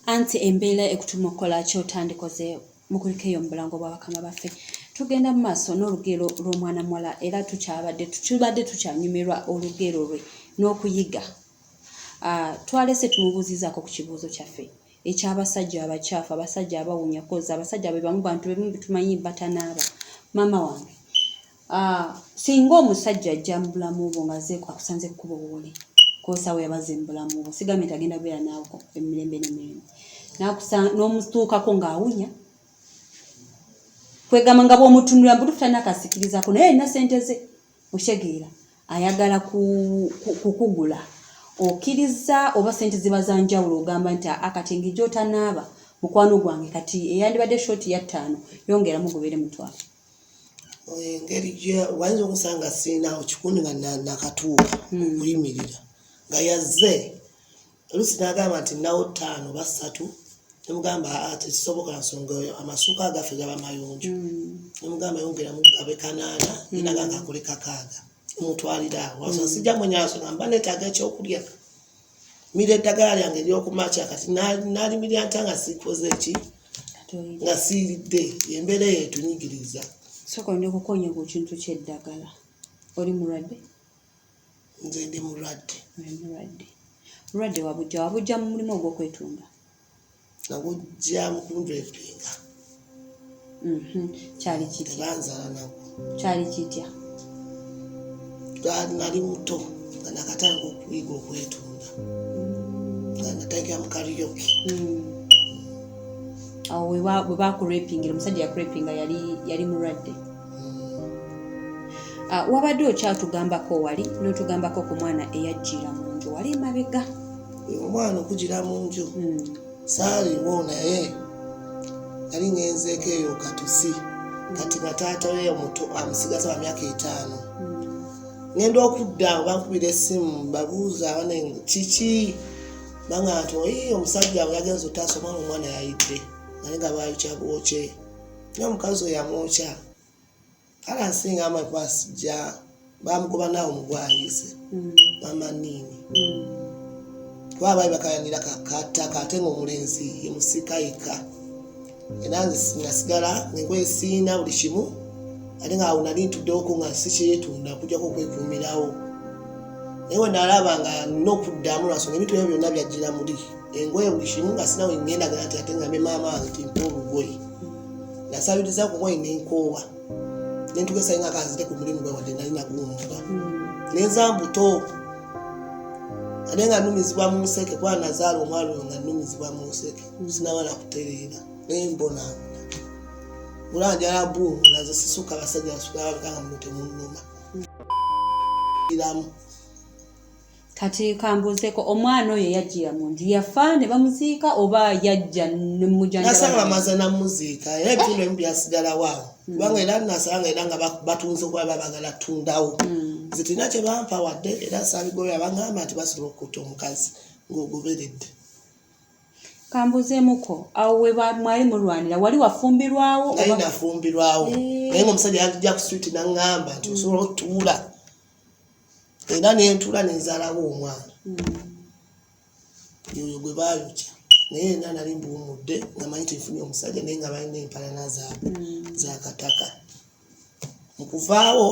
Anti embeera ekutuma okukola kyotandikoze mukulikeyo omubulango bwa bakama baffe. Tugenda mu maaso n'olugero lw'omwana muwala era tubadde tukyanyumirwa olugero lwe n'okuyiga. Twalese tumubuuzizaako ku kibuuzo kyaffe eky'abasajja abakyafu, abasajja abawunya koza, abasajja be bamu bantu bebimu bitumanyi batanaaba. Maama wange, singa omusajja ajja mu bulamu bwo ng'azeeko akusanze kkuba obuwole koosawo yabaze mu bulamu bwo, sigambye nti agenda kubeera naawe emirembe n'emirembe, n'omutuukako ng'awunya, kwegamba nga bw'omutunulira mbutuufu talina akasikirizaako naye alina ssente ze, okitegeera ayagala kukugula. Okkiriza oba ssente ziba za njawulo ogamba nti akati ng'ijja otanaaba mukwano gwange kati eyandibadde shooti ya 5 yongeramu gobeere mutwalo. Engeri wayinza okusanga sinaawo kikundi nga nakatuuka okuyimirira nga yazze oluusi n'agamba nti nawo 5 ba 3 nemugamba tekisoboka nsonga amasuuka agaffe gaba mayonjo nemugamba yongeramu gabe 8 ninaga ngakole 6 mutwalira awo sijja mwenyaso ngamba neetaaga ekyokulya mire eddagala lyange ery'okumakya kati naalimirya ntanga sikoze eki nga siiridde embeera yetunyigiriza. Soko ndi kukonya ku kintu ky'eddagala. Oli mulwadde? Nze ndi mulwadde. Mulwadde wabujja mu mulimu ogw'okwetunda? Nagujja mu kundwepinga. Kyali kitya? Tebanzala nagwo. Kyali kitya? Nali muto nga nakatanga okuyiga okwetunda. Nga natandikira mu karaoke. Awo bwe bakurepingira omusajja yakurepinga yali mulwadde. Wabadde okyatugambako wali n'otugambako ku mwana eyajjira mu nju wali mabega. Omwana okugira mu nju saaliwo naye yali ngenzeeko eyo katusi kati nga taata we omuto amusigaza wa myaka 5. Ngenda okudda bankubira essimu babuuza abana kiki banga nti omusajja we yagenza otaasoma omwana yayidde naye nga baayokya bwokye n'omukazi oyo yamwokya kale nsinga amapasijja bamugoba naawe mugwayize mama nini kuba baali bakayanira kakataka ate ng'omulenzi yemusika yekka era nze nasigala nengoye siina buli kimu ate ngaawo nali ntuddewoko nga si kyeyetunda kujjako okwekuumirawo naye we nalaba nga nina okuddamu lwasonga ebintu ebyo byonna byajjira muli engoye buli kimu nga sinawe ngendagala nti ate ngambe maama wange timpa olugoye nasabiriza ku ngoye nenkoowa nentugesa nga kanzite ku mulimu gwe wadde nali naguwumula nenza mbuto ate nga nnumizibwa mu museke kuba nazaala omwalo oyo nga nnumizibwa mu museke sinabala kutereera naye mbonaabona bulanjala buumu nazo sisuka abasajja basukaabakanga muno temunnuma kati kambuzeeko omwana oyo yajjira mu nju yafa ne bamuziika oba yajja nemujjanjaba nasanga bamaze namuziika era ebitundu ebimu byasigalawo awo kubanga era nasanga era nga batunze okuba babagala tundawo nze tulina kye bampa wadde era saabigobera bagamba nti basobola okutta omukazi ng'ogoberedde. Kambuzeemuko awo we mwali mulwanira wali wafumbirwawo? Nali nafumbirwawo naye ng'omusajja yajja ku street n'aŋŋamba nti osobola otuula era nentuula nenzaalawo omwana yoyo gwe baayokya naye era nali mbuwumudde nga manyi tinfunye omusajja naye nga balina empalana zaabwe zakataka mukuvaawo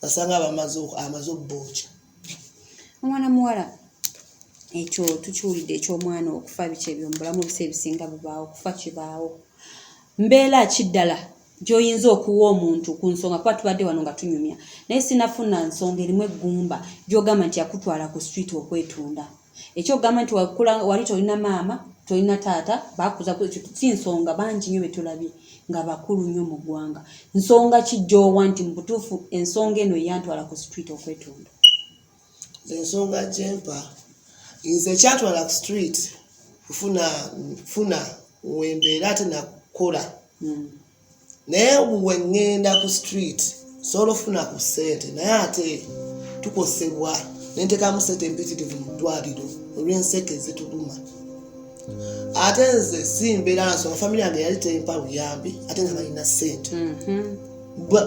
nasanga amaze okubookya. Omwana muwala ekyo tukiwulidde eky'omwana okufa biki ebyo mu bulamu bise ebisinga bubaawo okufa kibaawo mbeera kiddala gy'oyinza okuwa omuntu ku nsonga kuba tubadde wano nga tunyumya naye sinafuna nsonga erimu eggumba gy'ogamba nti yakutwala ku street okwetunda ekyogamba nti wali tolina maama tolina taata bakuza si nsonga bangi nnyo betulabye nga bakulu nnyo mu ggwanga nsonga ki gy'owa nti mu butuufu ensonga eno eyantwala ku street okwetunda? Ensonga gyempa nze kyatwala ku street kufuna wembeera ate nakukola naye bwe ŋŋenda ku street sobola ofuna ku ssente naye ate tukosebwa nentekamu ssente mpitirivu mu ddwaliro olw'enseke zituluma ate nze simbeera nsonga famire yange yali tempa buyambi ate nga balina ssente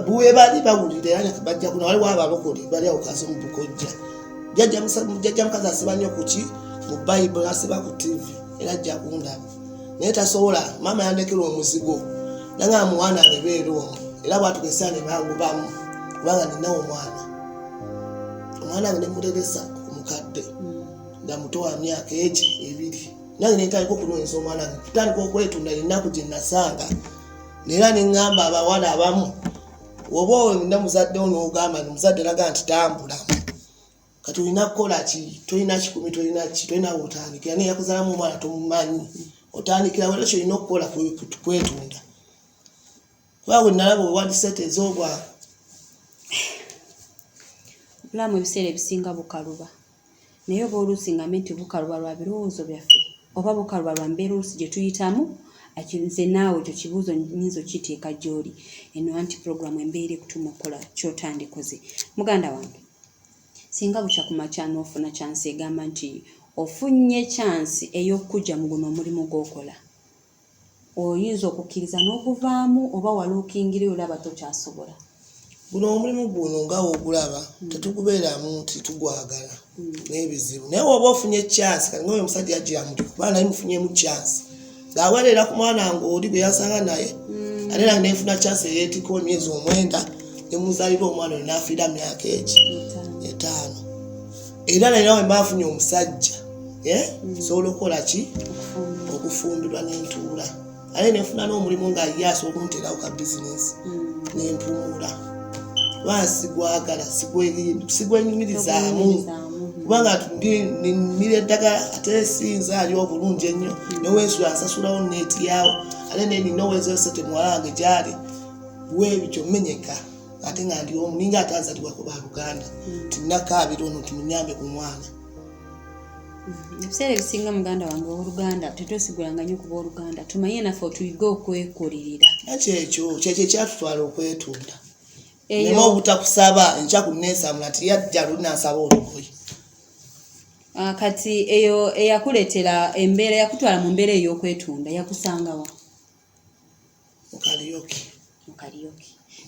bwe bali bawulira era bajja kuna waliwo abalokole bali awo kazi mu bukojja jjajja mukazi asiba nnyo ku ki mu bayibuli asiba ku TV era ajja kundaba naye tasobola maama yandekera omuzigo nanga mwana abeera omwo era bwatugesa ne bangu bamu kubanga ninawo omwana ne muteresa omukadde nga muto wa myaka ebiri nange netandika okunyweza omwana tutandika okwetunda ennaku gye nasanga era ne ŋŋamba abawala abamu oba olina muzadde n'ogamba muzadde laga nti tambulamu kati olina kukola ki tolina kikumi tolina wotandikira naye yakuzalamu omwana tomumanyi otandikira wera kyolina okukola kwetunda kuba bwe nalaba owandiseteeza obwako obulamu ebiseera ebisinga bukaluba naye oba oluusi ngambe nti bukaluba lwa birowoozo byaffe oba bukaluba lwa mbeera oluusi gye tuyitamu nze naawe ekyo kibuuzo nyinza okiteeka gy'oli eno anti puroguramu embeera ekutuma okukola kyotandikoze muganda wange singa bukya ku makya n'ofuna chansi egamba nti ofunye chansi ey'okujja mu guno omulimu gw'okola oyinza okukkiriza n'okuvaamu oba waluukingira olaba tokyasobola guno omulimu guno nga wogulaba tetugubeeramu nti tugwagala n'ebizibu naye woba ofunye chansi kati ngaoyo omusajja yajjira muti kubanga naye mufunyemu chansi ng'aweerera ku mwana ng'oli gwe yasanga naye ate nange nenfuna chansi eyeetikko emyezi 9 ne muzaalira omwana oyo n'afiira myaka 5 era naye nawe mbaafunye omusajja sobola okukola ki okufumbirwa n'entuula ate nenfuna n'omulimu nga ye asobola okunteerawo ka bizinesi n'empumula kubanga sigwagala sigwenyumirizaamu kubanga nimira eddagala ate sinza ali obulungi ennyo newensula nsasulawo neeti yaawo ate nenina owezesete muwala wange gyali weebikyo menyeka ate nga ndi omu ninga atazalibwako baluganda tinakaabira ono timunyambe ku mwana ebiseera ebisinga muganda wange ow'oluganda tetwesigulanga nnyo kuba oluganda tumanye naffe otuyige okwekulirira kyekyo ekyatutwala okwetunda nema obutakusaba enkya kunneesamula tiyajja lunansaba olugoye kati eyo eyakuleetera embeera yakutwala mu mbeera ey'okwetunda yakusangawa mukalyoki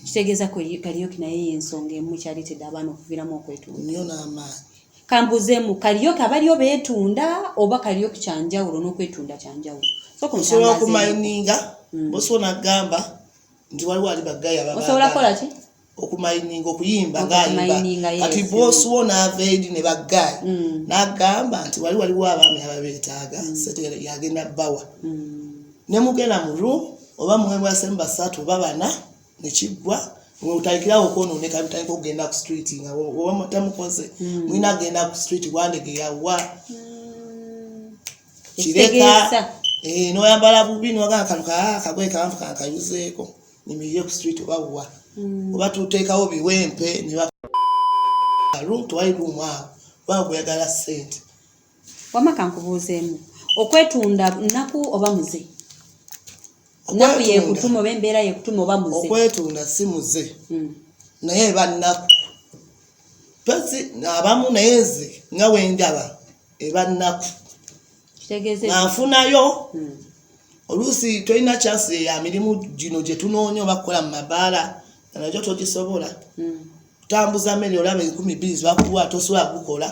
kitegeeza kalyoki naye yensonga emu kyaleetedde abaana okuviiramu okwetunda nnyo n'amaanyi kambuzeemu kalyoki abaliyo beetunda oba kalyoki kyanjawulo n'okwetunda kyanjawulo osobola okumayininga bosobola nagamba nti waliwo ali baggayi osobola kukola ki okumayininga okuyimba ng'ayimba kati boosuwo n'ava eri ne baggayi n'agamba nti waliwo abaami ababeetaaga setegere yagenda bbawa ne mugenda mu room oba mwebwasemu 3 oba 4 ne kiggwa otandikirawo okwonooneka bitandika okugenda ku street nga oba mutamukoze mwina agenda ku street wandegeyawa kireka n'oyambala bubi n'ogamba kano akagoye kanfu kankayuzeeko nimirire ku street oba wa oba tuteekawo biwempe ne tewali luumu awo kubanga kuyagala ssente wama kankubuuzeemu okwetunda nnaku oba muze nnaku yekutuma oba embeera yekutuma oba muze okwetunda si muze naye eba nnaku pesi abamu naye nze nga wendaba eba nnaku nga nfunayo oluusi tolina chansi ya mirimu gino gye tunoonya oba kukola mu mabaala nakyo togisobola kutambuza mmere olaba 12 zibakuwa tosobola kukola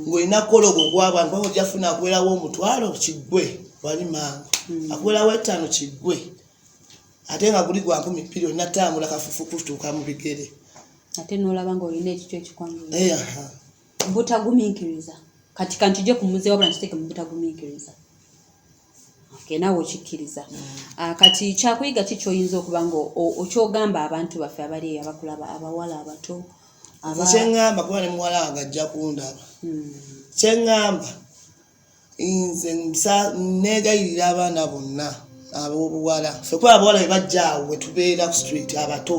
ng'olina kukola ogwo gw'abantu kuba ojja funa akuwerawo omutwalo kiggwe wali mangu akuwerawo 5 kiggwe ate nga guli gwa 2,000 olina tambula kafufu kutuuka mu bigere ate n'olaba ng'olina ekitw ekikwanjula butagumiikiriza kati kantijje ku muze wabula nkiteeke mu butagumiikiriza naawe okikkiriza kati kyakuyiga ki kyoyinza okuba nga okyogamba abantu baffe abali abakulaba abawala abato kyeŋŋamba kuba ne muwala wange ajja kundaba kyeŋŋamba nze neegayirira abaana bonna ab'obuwala ffe kuba abawala be bajja awo bwe tubeera ku street abato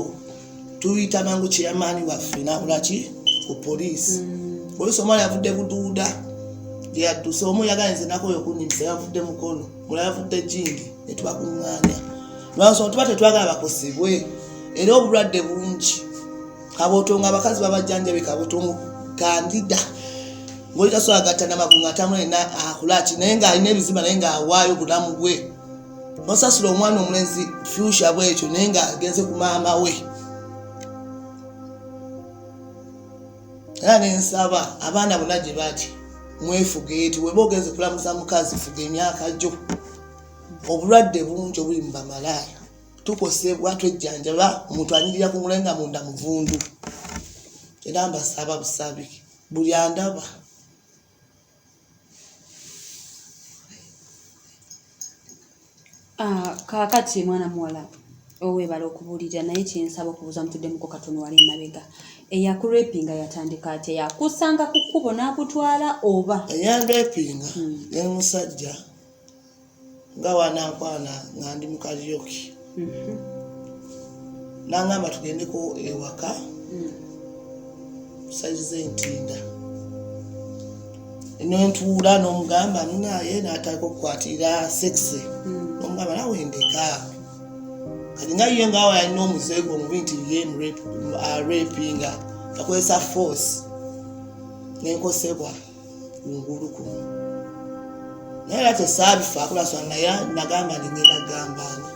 tuyita mangu kyeyamaani waffe nabulaki ku poliisi poliisi omwana yavudde buduuda yadduse omu yagala nze nakoyo okunnimisa yavudde mukono mulala yavudde jindi ne tubakuŋŋaanya lwansonga tuba tetwagala bakosebwe era obulwadde bungi kabotongo abakazi babajjanjabe kabotongo kandida ng'oli tasobola gatta namagunga atamulina akulaki naye ng'alina ebizimba naye ng'awaayo bulamu bwe nosasula omwana omulenzi future bwekyo naye ng'agenze ku maama we era nensaba abaana bonna gye bati mwefuge eti weba ogeze kulamuza mukazi fuga emyaka gyo obulwadde bungi obuli mu bamalaaya tukosebwa twejjanjaba omuntu anyirira ku mulenga munda muvundu era mbasaba busabi buli andaba kakati mwana muwala owebala okubuulirira naye kyensaba okubuuza mutuddemu katono wali emabega eyakurepinga yatandika ate yakusanga ku kkubo n'akutwala oba eyandepinga ne musajja nga wanankwana nga ndi mu kalyoki nangamba tugendeko ewaka tusalize entinda nentuula n'omugamba naye n'ataka okukwatira sexe n'omugamba nawe ndeka kati nga ye ngawo yalina omuzeego omubi nti ye rapinga akozesa force nenkosebwa kungulu kuno naye era tesaabifaako lwasonga naye nagamba ndigenda gambani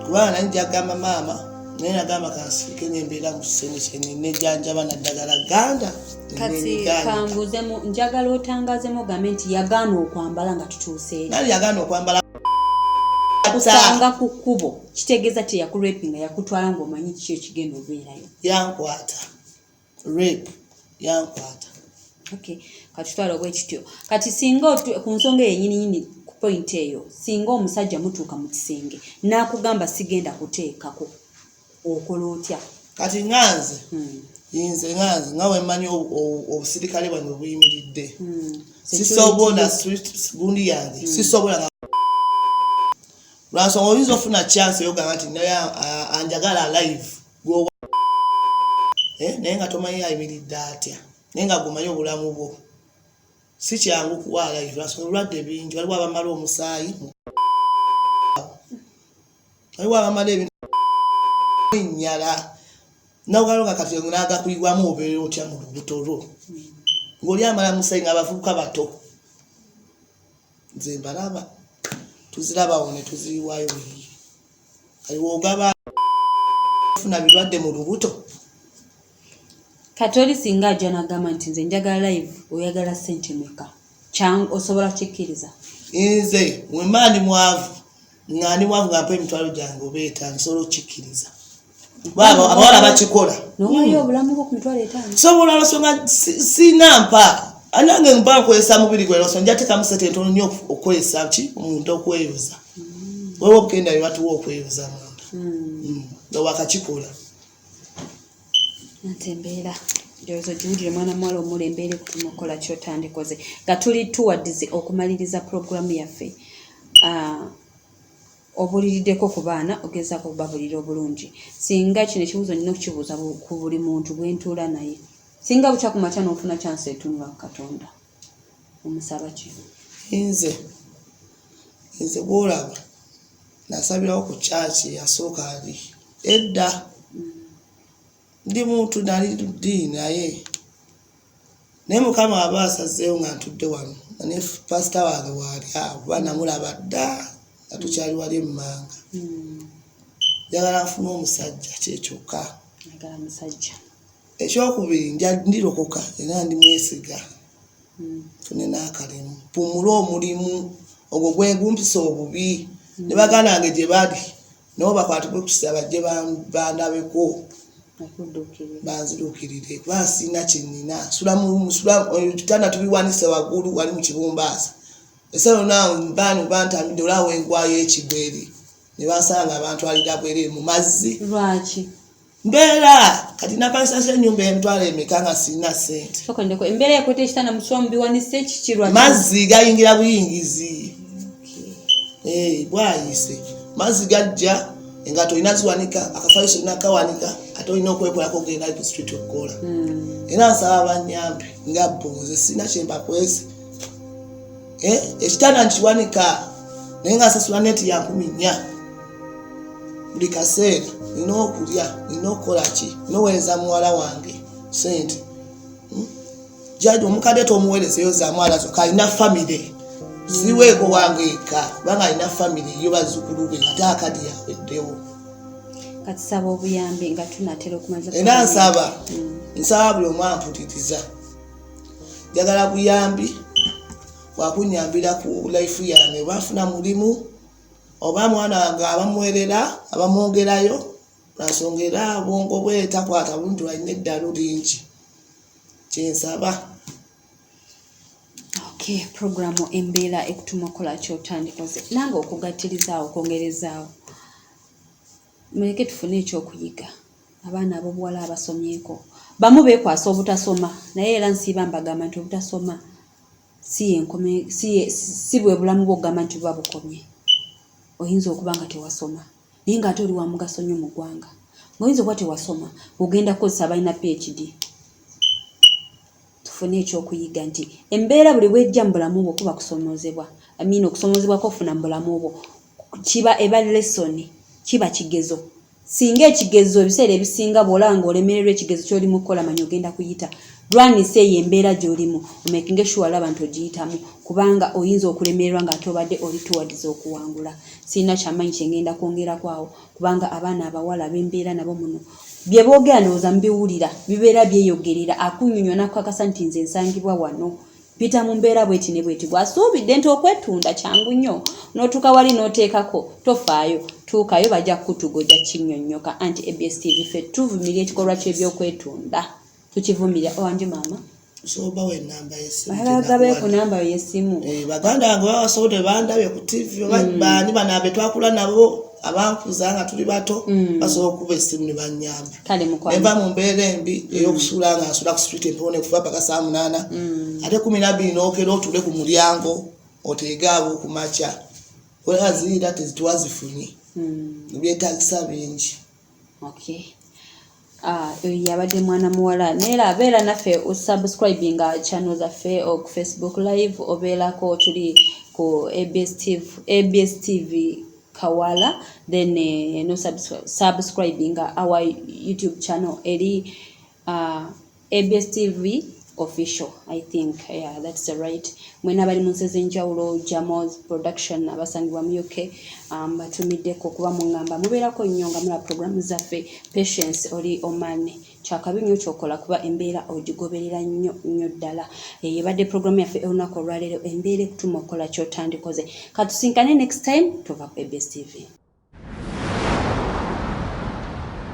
kubanga nali njagamba maama naye nagamba kansirike nembeera mu kisenge kyene nejjanjaba naddagala ganda kati kambuuzemu njagala otangazemu ogambe nti yagaana okwambala nga tutuuse eri nali yagaana okwambala kusanga ku kkubo kitegeeza teyakurepinga yakutwala ng'omanyi kiki ekigenda obeerayo yankwata rape yankwata okay katutwala obwe kityo kati singa ku nsonga yenyininyini ku point eyo singa omusajja mutuuka mu kisenge n'akugamba sigenda kuteekako okola otya kati nganze yinze nganze nga wemanyi obusirikale bwano buyimiridde sisobola gundi yange sisobola lwansonga oyinza ofuna chance eyogamba nti naye anjagala live naye nga tomanyi ayimiridde atya naye nga gumanyi obulamu bwo si kyangu kuwa live lwansonga obulwadde bingi waliwo abamala omusaayi waliwo abamala ebintu ennyala nawugaloga kati nagakulibwamu obeera otya mu lubuto lwo ng'oli amala musaayi ng'abavubuka bato nze mbalaba tuzirabawo ne tuziyiwayo buli kaliwo ogaba funa birwadde mu lubuto katoli singa ajja n'agamba nti nze njagala live oyagala ssente meka kyangu osobola kukikkiriza nze wemaani mwavu ng'ani mwavu nga mpa emitwalo gyange oba etaano sobola okukikkiriza abawala bakikola nowayo obulamu bwo ku mitwalo etaano sobola lwasonga sinampa anange mba nkozesa mubiri gwe lwasonga njateekamu sente entono nnyo okwesa ki omuntu okweyoza wewe obugenda bwebatuwa okweyoza munda nga wakakikola nti embeera njowooza giwulire mwana muwala omula embeera ekutuma okukola kyotandikoze nga tuli tuwaddize okumaliriza puroguramu yaffe obuliriddeko ku baana ogezaako okubabulira obulungi singa kino ekibuuzo nina okukibuuza ku buli muntu gwentuula naye singa bukya ku makya n'ofuna chance etunula ku Katonda omusaba ki nze bwolaba nasabirawo ku kyaki yasooka ali edda ndi muntu nali ddi naye mukama aba asazeewo nga ntudde wano ne pasita wange waali awo banamulaba dda nga tukyali wali emmanga njagala nfuna omusajja kyekyokka njagala musajja ekyokubiri ndirokoka era ndi mwesiga fune n'akalimu mpumule omulimu ogwo gwegumpisa obubi ne baganda bange gye bali nabo bakwatibwe kusaba bajje bandabeko banziruukirire kuba sina kyenina kitanda tubiwanise waggulu wali mu kibumbaasa esalo naawe baani bantambidde olaawo engwayo ekigweri ne bansanga abantu alira bwereere mu mazzi lwaki mbeera kati napasasa ennyumba emitwalo emeka nga sirina ssente sokondeko embeera yakweta ekitanda musoma mubiwanise kikirwa mazzi gayingira buyingizi bwayise mazzi gajja engato olina ziwanika akafaliso olina kawanika ate olina okwekolako ogenda ku street okukola era nsaba banyambe nga bonze sirina kyempakwese ekitanda nkiwanika naye nga nsasula neti ya 4 buli kaseera nina okulya nina okukola ki noweereza muwala wange sente jaji omukadde tomuweerezeyo zamwala zokka alina famire siweeko wange eka kubanga alina famire yo bazzukulu be ate akadi yaweddewo kati saba obuyambi nga tunatera okumaliza era nsaba buli omu ampuliriza njagala buyambi wakunyambira ku life yange bafuna mulimu oba mwana wange abamuwerera abamwogerayo nasongera bwongo bwe takwata buntu alina eddalu lingi kyensaba. Okay, programu embeera ekutuma kola kyotandikoze nange okugattirizaawo okwongerezaawo muleke tufune ekyokuyiga abaana ab'obuwala abasomyeko bamu beekwasa obutasoma naye era nsiiba mbagamba nti obutasoma si bwe bulamu bw'okugamba nti buba bukomye. Oyinza okuba nga tewasoma naye ng'ate oli wa mugaso nnyo mu ggwanga ng'oyinza okuba tewasoma ogenda kukozesa abalina PhD. Tufune ekyokuyiga nti embeera buli bwejja mu bulamu bwo kuba kusomozebwa okusomozebwa kwofuna mu bulamu bwo kiba eba lesson kiba kigezo. Singa ekigezo ebiseera ebisinga bw'olaba ng'olemererwa ekigezo ky'oli mu kukola manyi ogenda kuyita lwanisa eyo embeera gy'olimu omakinga sure olaba nti ogiyitamu kubanga oyinza okulemererwa ng'ate obadde oli towards okuwangula. Sirina kyamanyi kyengenda kwongerako awo kubanga abaana abawala b'embeera nabo muno bye boogera ndowooza mbiwulira bibeera byeyogerera akunnyonnyola nakukakasa nti nze nsangibwa wano mpita mu mbeera bweti ne bweti bw'asuubidde nti okwetunda kyangu nnyo n'otuuka wali n'oteekako tofaayo tuukayo bajja kutugoja kinnyonnyoka anti ABS TV ffe tuvumirira ekikolwa ky'ebyokwetunda tukivumirira owange maama soba we namba yesimu balagabe ku namba yesimu baganda bange babasobodde bandabye ku TV bani bana abe twakula nabo abankuza nga tuli bato basobola okuba essimu ne bannyamba neva mu mbeera embi ey'okusuula nga nsula ku street empone kuva paka saa 8 ate 12 n'okera otule ku mulyango oteege abo ku makya weraziira tezitwazifunye byetaagisa bingi. Okay. Yabadde mwana muwala neera abeera naffe osubscribinga channel zaffe ku Facebook live obeerako tuli ku ABS TV Kawala then no subscribing our YouTube channel eri ABS TV official, I think. Yeah, that's the right. Mwena bali munsi enjawulo Jamo's production abasangibwa mu UK batumiddeko kuba mungamba mubeerako nnyo nga mula programu zaffe Patience oli Omane kyakabi nnyo kyokola kuba embeera ogigoberera nnyo ddala. Yebadde programu yaffe olunaku olwaleero embeera ekutuma okola kyotandikoze. Katusinkane next time tuva ku ABS TV.